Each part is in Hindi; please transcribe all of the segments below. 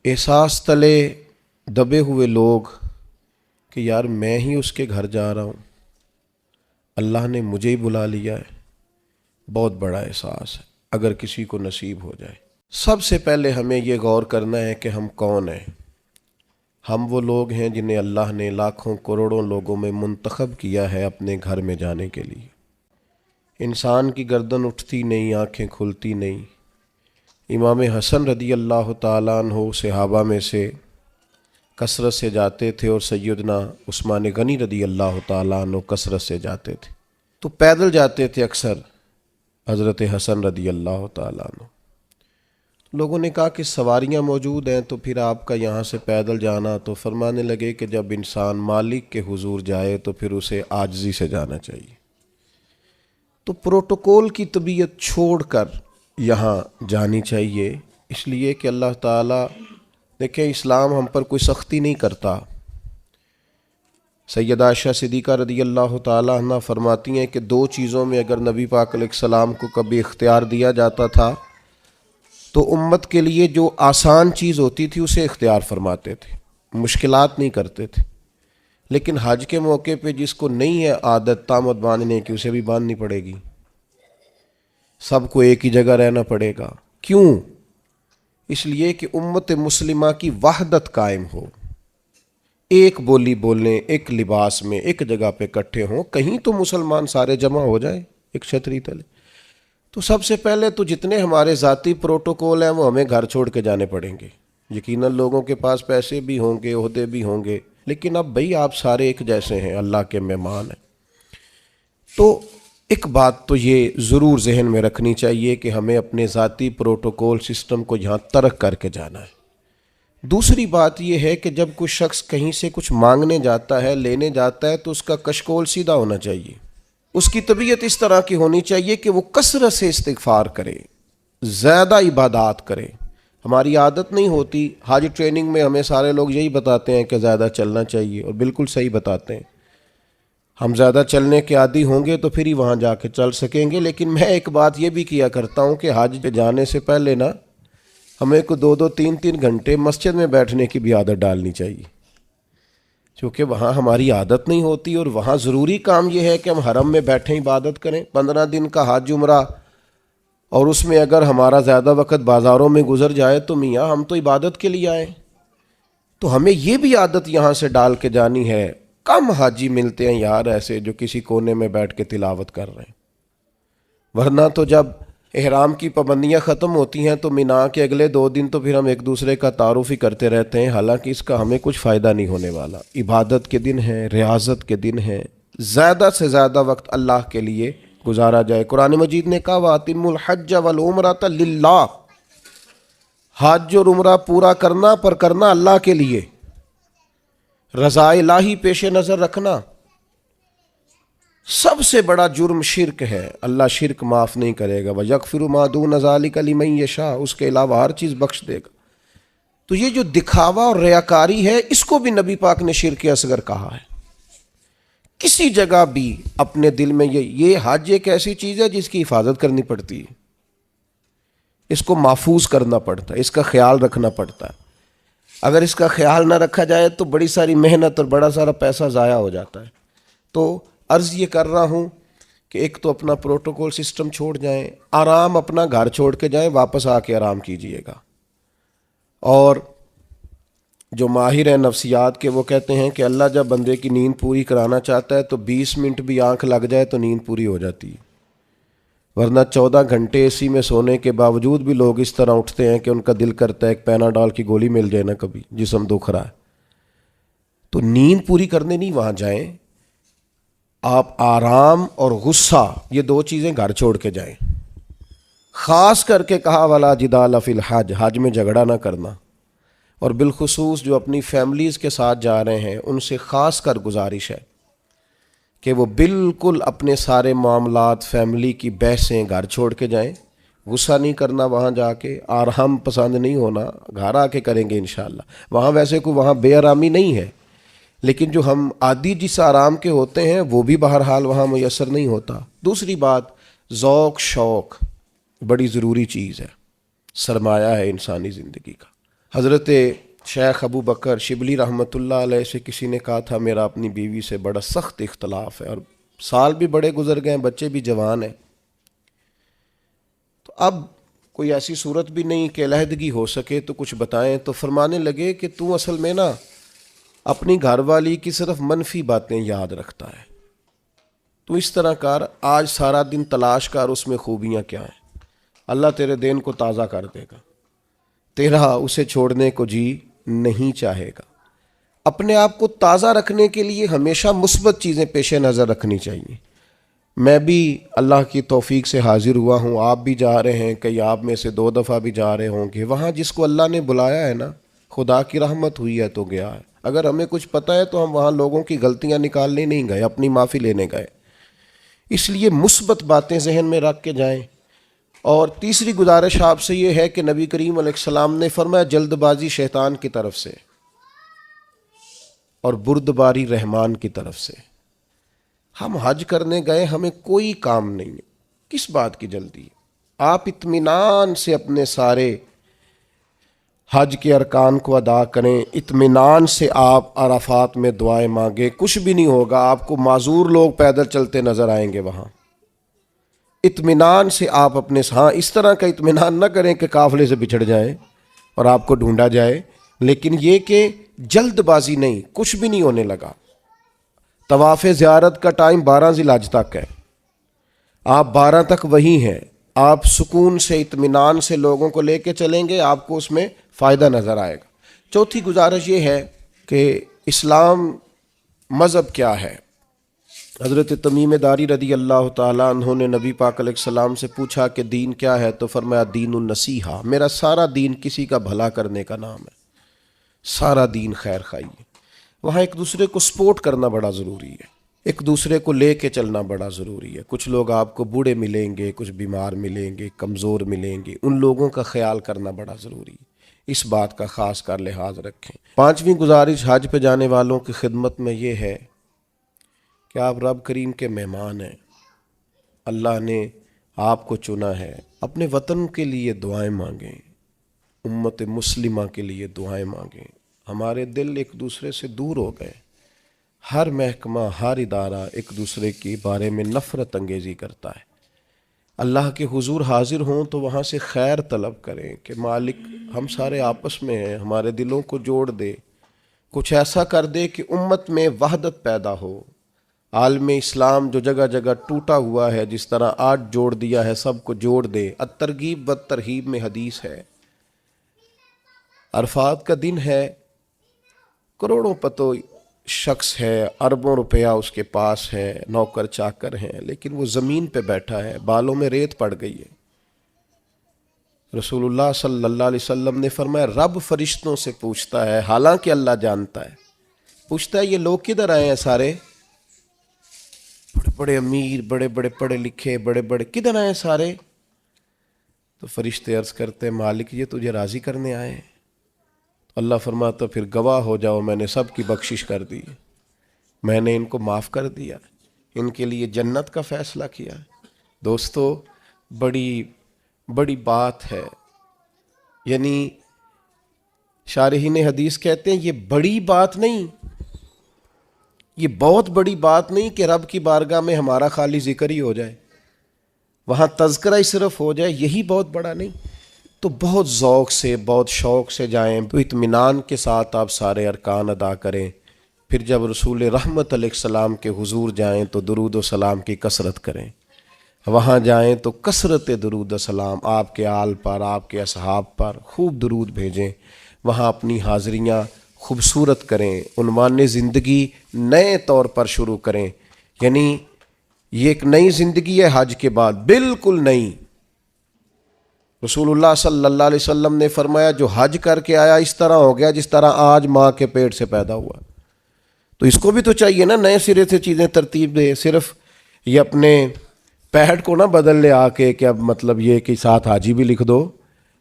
एहसास तले दबे हुए लोग कि यार मैं ही उसके घर जा रहा हूँ, अल्लाह ने मुझे ही बुला लिया है, बहुत बड़ा एहसास है अगर किसी को नसीब हो जाए। सबसे पहले हमें ये गौर करना है कि हम कौन हैं। हम वो लोग हैं जिन्हें अल्लाह ने लाखों करोड़ों लोगों में मुंतखब किया है अपने घर में जाने के लिए। इंसान की गर्दन उठती नहीं, आंखें खुलती नहीं। इमाम हसन रदी अल्लाह ताला अन्हु सहाबा में से कसरत से जाते थे और सैयदना उस्मान गनी रदी अल्लाह ताला अन्हु कसरत से जाते थे, तो पैदल जाते थे अक्सर हज़रत हसन रदी अल्लाह ताला अन्हु। लोगों ने कहा कि सवारियां मौजूद हैं तो फिर आपका यहाँ से पैदल जाना, तो फरमाने लगे कि जब इंसान मालिक के हुजूर जाए तो फिर उसे आजिज़ी से जाना चाहिए। तो प्रोटोकॉल की तबीयत छोड़कर यहाँ जानी चाहिए, इसलिए कि अल्लाह ताला, देखें, इस्लाम हम पर कोई सख्ती नहीं करता। सैयदा आयशा सिद्दीक़ा रदी अल्लाह ताला अन्हा फरमाती हैं कि दो चीज़ों में अगर नबी पाक अलैहिस्सलाम को कभी इख्तियार दिया जाता था तो उम्मत के लिए जो आसान चीज़ होती थी उसे इख्तियार फरमाते थे, मुश्किलात नहीं करते थे। लेकिन हज के मौके पे जिसको नहीं है आदत तामत बांधने की, उसे भी बांधनी पड़ेगी। सबको एक ही जगह रहना पड़ेगा। क्यों? इसलिए कि उम्मत मुस्लिमा की वहदत कायम हो, एक बोली बोलें, एक लिबास में एक जगह पे इकट्ठे हों, कहीं तो मुसलमान सारे जमा हो जाए एक छतरी तले। तो सबसे पहले तो जितने हमारे ज़ाती प्रोटोकॉल हैं वो हमें घर छोड़ के जाने पड़ेंगे। यकीनन लोगों के पास पैसे भी होंगे, ओहदे भी होंगे, लेकिन अब भाई आप सारे एक जैसे हैं, अल्लाह के मेहमान हैं। तो एक बात तो ये ज़रूर जहन में रखनी चाहिए कि हमें अपने ज़ाती प्रोटोकॉल सिस्टम को यहाँ तर्क करके जाना है। दूसरी बात यह है कि जब कोई शख्स कहीं से कुछ मांगने जाता है, लेने जाता है, तो उसका कशकोल सीधा होना चाहिए। उसकी तबीयत इस तरह की होनी चाहिए कि वो कसरत से इस्तिग़फ़ार करे, ज़्यादा इबादत करे। हमारी आदत नहीं होती। हाजी ट्रेनिंग में हमें सारे लोग यही बताते हैं कि ज़्यादा चलना चाहिए, और बिल्कुल सही बताते हैं। हम ज़्यादा चलने के आदी होंगे तो फिर ही वहाँ जाके चल सकेंगे। लेकिन मैं एक बात ये भी किया करता हूँ कि हज पे जाने से पहले ना हमें को 2-2, 3-3 घंटे मस्जिद में बैठने की भी आदत डालनी चाहिए, क्योंकि वहाँ हमारी आदत नहीं होती। और वहाँ ज़रूरी काम यह है कि हम हरम में बैठें, इबादत करें। 15 दिन का हज उम्रा, और उसमें अगर हमारा ज़्यादा वक्त बाज़ारों में गुजर जाए तो मियाँ हम तो इबादत के लिए आए। तो हमें ये भी आदत यहाँ से डाल के जानी है। कम हाजी मिलते हैं यार ऐसे जो किसी कोने में बैठ के तिलावत कर रहे हैं, वरना तो जब एहराम की पाबंदियाँ ख़त्म होती हैं तो मिना के अगले 2 दिन तो फिर हम एक दूसरे का तारुफ ही करते रहते हैं। हालांकि इसका हमें कुछ फ़ायदा नहीं होने वाला। इबादत के दिन हैं, रियाजत के दिन हैं, ज़्यादा से ज़्यादा वक्त अल्लाह के लिए गुजारा जाए। कुरान मजीद ने कहा वातिमुल हज्ज वल उम्रता लिल्लाह, हज और उम्रा पूरा करना, पर करना अल्लाह के लिए, रज़ा इलाही पेश नज़र रखना। सबसे बड़ा जुर्म शिरक है, अल्लाह शिरक माफ़ नहीं करेगा। व यग़फ़िरु मा दून ज़ालिका लिमन यशा, उसके अलावा हर चीज़ बख्श देगा। तो ये जो दिखावा और रियाकारी है, इसको भी नबी पाक ने शिरक असगर कहा है। किसी जगह भी अपने दिल में ये हज एक ऐसी चीज़ है जिसकी हिफाजत करनी पड़ती है, इसको महफूज करना पड़ता है, इसका ख्याल रखना पड़ता है। अगर इसका ख्याल ना रखा जाए तो बड़ी सारी मेहनत और बड़ा सारा पैसा ज़ाया हो जाता है। तो अर्ज़ ये कर रहा हूँ कि एक तो अपना प्रोटोकॉल सिस्टम छोड़ जाएं, आराम अपना घर छोड़ के जाएं, वापस आके आराम कीजिएगा। और जो माहिर हैं नफ्सियात के, वो कहते हैं कि अल्लाह जब बंदे की नींद पूरी कराना चाहता है तो 20 मिनट भी आंख लग जाए तो नींद पूरी हो जाती है। वरना 14 घंटे एसी में सोने के बावजूद भी लोग इस तरह उठते हैं कि उनका दिल करता है एक पैनाडॉल की गोली मिल जाए ना, कभी जिस्म दुख रहा है। तो नींद पूरी करने नहीं वहाँ जाएं, आप आराम और गुस्सा, ये 2 चीज़ें घर छोड़ के जाएं। ख़ास करके कहा वाला जिदाल फिल हज, हज में झगड़ा ना करना। और बिलखुसूस जो अपनी फैमिलीज़ के साथ जा रहे हैं उनसे ख़ास कर गुजारिश है कि वो बिल्कुल अपने सारे मामलात, फैमिली की बहसें घर छोड़ के जाएं। गुस्सा नहीं करना वहाँ जाके, आराम पसंद नहीं होना, घर आके करेंगे इंशाअल्लाह। वहाँ वैसे कोई वहाँ बेआरामी नहीं है, लेकिन जो हम आदि जिस आराम के होते हैं वो भी बहरहाल वहाँ मुयस्सर नहीं होता। दूसरी बात, ज़ौक़ शौक़ बड़ी ज़रूरी चीज़ है, सरमाया है इंसानी ज़िंदगी का। हज़रत शेख अबू बकर शिबली रहमतुल्लाह अलैह से किसी ने कहा था मेरा अपनी बीवी से बड़ा सख्त इख्तलाफ है और साल भी बड़े गुजर गए, बच्चे भी जवान हैं, तो अब कोई ऐसी सूरत भी नहीं कि अलहदगी हो सके, तो कुछ बताएं। तो फरमाने लगे कि तू असल में ना अपनी घरवाली की सिर्फ मनफी बातें याद रखता है, तू इस तरह कर, आज सारा दिन तलाश कर उसमें खूबियाँ क्या हैं, अल्लाह तेरे दिन को ताज़ा कर देगा, तेरा उसे छोड़ने को जी नहीं चाहेगा। अपने आप को ताज़ा रखने के लिए हमेशा मुस्बत चीज़ें पेश नज़र रखनी चाहिए। मैं भी अल्लाह की तौफीक से हाजिर हुआ हूँ, आप भी जा रहे हैं, कई आप में से 2 दफ़ा भी जा रहे होंगे। वहाँ जिसको अल्लाह ने बुलाया है ना, खुदा की रहमत हुई है तो गया है। अगर हमें कुछ पता है तो हम वहाँ लोगों की गलतियाँ निकालने नहीं गए, अपनी माफ़ी लेने गए। इसलिए मुस्बत बातें जहन में रख के जाएं। और तीसरी गुजारिश आपसे ये है कि नबी करीम अलैहिस्सलाम ने फरमाया जल्दबाजी शैतान की तरफ से और बुर्दबारी रहमान की तरफ से। हम हज करने गए, हमें कोई काम नहीं है, किस बात की जल्दी है? आप इत्मीनान से अपने सारे हज के अरकान को अदा करें, इत्मीनान से आप अराफात में दुआएं मांगे, कुछ भी नहीं होगा। आपको माजूर लोग पैदल चलते नजर आएंगे वहाँ। इत्मीनान से आप अपने, हाँ इस तरह का इत्मीनान न करें कि काफिले से बिछड़ जाएं और आपको ढूंढा जाए, लेकिन ये कि जल्दबाजी नहीं, कुछ भी नहीं होने लगा। तवाफ़ ज़ियारत का टाइम 12 ज़िलहज तक है, आप 12 तक वहीं हैं। आप सुकून से इत्मीनान से लोगों को लेके चलेंगे, आपको उसमें फ़ायदा नज़र आएगा। चौथी गुजारिश ये है कि इस्लाम मज़हब क्या है। हज़रत तमीम दारी रदी अल्लाह ताला अन्हु ने नबी पाक अलैहिस्सलाम से पूछा कि दीन क्या है, तो फरमाया दीनुन नसीहा, मेरा सारा दीन किसी का भला करने का नाम है, सारा दीन खैर खाई है। वहाँ एक दूसरे को सपोर्ट करना बड़ा ज़रूरी है, एक दूसरे को ले कर चलना बड़ा ज़रूरी है। कुछ लोग आपको बूढ़े मिलेंगे, कुछ बीमार मिलेंगे, कमज़ोर मिलेंगे, उन लोगों का ख्याल करना बड़ा ज़रूरी है। इस बात का ख़ास कर लिहाज रखें। 5वीं गुजारिश हज पे जाने वालों की खिदमत में ये है कि आप रब करीम के मेहमान हैं, अल्लाह ने आपको चुना है, अपने वतन के लिए दुआएं मांगें, उम्मत मुस्लिमा के लिए दुआएं मांगें। हमारे दिल एक दूसरे से दूर हो गए, हर महकमा हर इदारा एक दूसरे के बारे में नफ़रत अंगेज़ी करता है। अल्लाह के हुजूर हाजिर हों तो वहाँ से खैर तलब करें कि मालिक हम सारे आपस में हैं, हमारे दिलों को जोड़ दे, कुछ ऐसा कर दे कि उम्मत में वहदत पैदा हो। आलम इस्लाम जो जगह जगह टूटा हुआ है, जिस तरह आज जोड़ दिया है, सबको जोड़ दे। अत-तरगीब व तरहीब में हदीस है, अरफात का दिन है, करोड़ों पतो शख्स है, अरबों रुपया उसके पास है, नौकर चाकर हैं, लेकिन वो ज़मीन पे बैठा है, बालों में रेत पड़ गई है। रसूलुल्लाह सल्लल्लाहु अलैहि वसल्लम ने फरमाया रब फरिश्तों से पूछता है, हालांकि अल्लाह जानता है, पूछता है ये लोग किधर आए हैं सारे, बड़े बड़े अमीर, बड़े बड़े पढ़े लिखे, बड़े बड़े, किधर आए हैं सारे? तो फरिश्ते अर्ज़ करते हैं मालिक ये तुझे राज़ी करने आए हैं। तो अल्लाह फरमाता फिर गवाह हो जाओ, मैंने सब की बख्शिश कर दी, मैंने इनको माफ़ कर दिया, इनके लिए जन्नत का फ़ैसला किया। दोस्तों बड़ी बड़ी बात है, यानी शारहीन हदीस कहते हैं ये बड़ी बात नहीं, ये बहुत बड़ी बात नहीं कि रब की बारगाह में हमारा खाली जिक्र ही हो जाए, वहाँ तज़किरा ही सिर्फ हो जाए, यही बहुत बड़ा नहीं। तो बहुत ज़ौक़ से, बहुत शौक़ से जाएं, तो इत्मीनान के साथ आप सारे अरकान अदा करें। फिर जब रसूल रहमत अलैहिस्सलाम के हुजूर जाएं तो दुरूद व सलाम की कसरत करें। वहाँ जाएं तो कसरत दुरूद व सलाम आपके आल पर, आपके असहाब पर खूब दुरूद भेजें। वहाँ अपनी हाज़रियाँ खूबसूरत करें, उन्वान ज़िंदगी नए तौर पर शुरू करें। यानी ये एक नई ज़िंदगी है हज के बाद, बिल्कुल नई। रसूलुल्लाह सल्लल्लाहु अलैहि वसल्लम ने फरमाया जो हज करके आया इस तरह हो गया जिस तरह आज माँ के पेट से पैदा हुआ। तो इसको भी तो चाहिए ना नए सिरे से चीज़ें तरतीब दे, सिर्फ ये अपने पैड को ना बदल ले आके कि अब मतलब ये कि साथ हाजी भी लिख दो,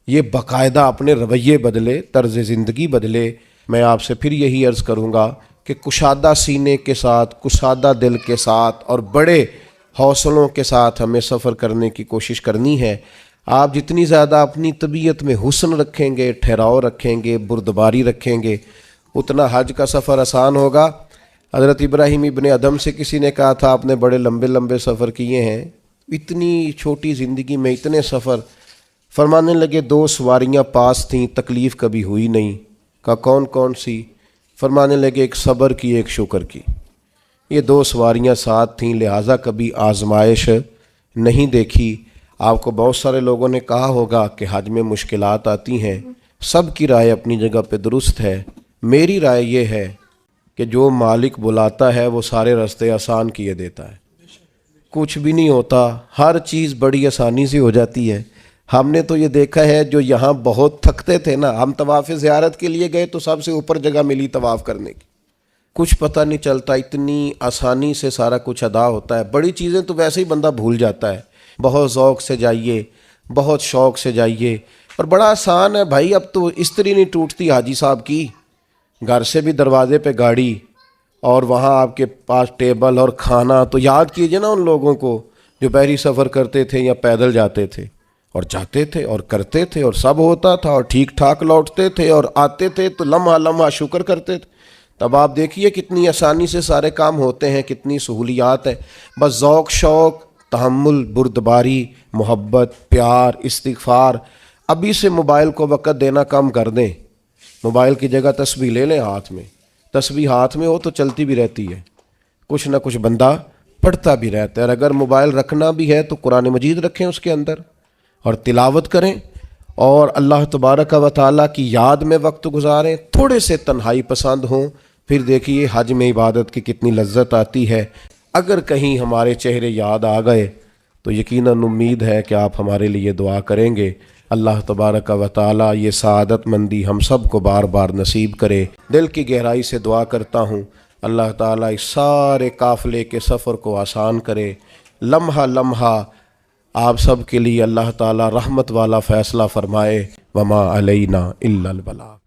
ये बाकायदा अपने रवैये बदले, तर्ज ज़िंदगी बदले। मैं आपसे फिर यही अर्ज़ करूँगा कि कुशादा सीने के साथ, कुशादा दिल के साथ और बड़े हौसलों के साथ हमें सफ़र करने की कोशिश करनी है। आप जितनी ज़्यादा अपनी तबीयत में हुस्न रखेंगे, ठहराव रखेंगे, बुर्दबारी रखेंगे, उतना हज का सफ़र आसान होगा। हज़रत इब्राहीम इब्ने अदम से किसी ने कहा था आपने बड़े लंबे लंबे सफ़र किए हैं, इतनी छोटी ज़िंदगी में इतने सफ़र। फरमाने लगे 2 सवारियाँ पास थीं, तकलीफ़ कभी हुई नहीं। कहा कौन कौन सी? फरमाने लगे एक सब्र की, एक शुक्र की। ये 2 सवारियाँ साथ थीं, लिहाजा कभी आजमाइश नहीं देखी। आपको बहुत सारे लोगों ने कहा होगा कि हज में मुश्किलात आती हैं। सब की राय अपनी जगह पे दुरुस्त है। मेरी राय ये है कि जो मालिक बुलाता है वो सारे रास्ते आसान किए देता है। कुछ भी नहीं होता, हर चीज़ बड़ी आसानी से हो जाती है। हमने तो ये देखा है, जो यहाँ बहुत थकते थे ना, हम तवाफ़ ज़ियारत के लिए गए तो सबसे ऊपर जगह मिली तवाफ़ करने की। कुछ पता नहीं चलता, इतनी आसानी से सारा कुछ अदा होता है। बड़ी चीज़ें तो वैसे ही बंदा भूल जाता है। बहुत ज़ौक़ से जाइए, बहुत शौक़ से जाइए, और बड़ा आसान है भाई। अब तो इस्त्री नहीं टूटती हाजी साहब की, घर से भी दरवाजे पे गाड़ी, और वहाँ आपके पास टेबल और खाना। तो याद कीजिए ना उन लोगों को जो बहरी सफ़र करते थे या पैदल जाते थे, और जाते थे और करते थे और सब होता था और ठीक ठाक लौटते थे और आते थे तो लम्हा लम्हा शुक्र करते थे। तब आप देखिए कितनी आसानी से सारे काम होते हैं, कितनी सहूलियात है। बस ज़ौक़ शौक़, तहम्मुल, बुर्दबारी, मोहब्बत, प्यार, इस्तिग़फ़ार। अभी से मोबाइल को वक़्त देना कम कर दें। मोबाइल की जगह तस्बीह ले लें हाथ में। तस्बीह हाथ में हो तो चलती भी रहती है, कुछ ना कुछ बंदा पढ़ता भी रहता है। और अगर मोबाइल रखना भी है तो कुरान मजीद रखें उसके अंदर और तिलावत करें, और अल्लाह तबारक व तआला की याद में वक्त गुजारें। थोड़े से तन्हाई पसंद हों, फिर देखिए हज में इबादत की कितनी लज्जत आती है। अगर कहीं हमारे चेहरे याद आ गए तो यकीनन उम्मीद है कि आप हमारे लिए दुआ करेंगे। अल्लाह तबारक व तआला ये सआदतमंदी हम सब को बार बार नसीब करे। दिल की गहराई से दुआ करता हूँ अल्लाह ताला इस सारे काफ़िले के सफ़र को आसान करे। लम्हा लम्हा आप सब के लिए अल्लाह ताला रहमत वाला फ़ैसला फ़रमाए। वमा अलैना इल्लल बलाग।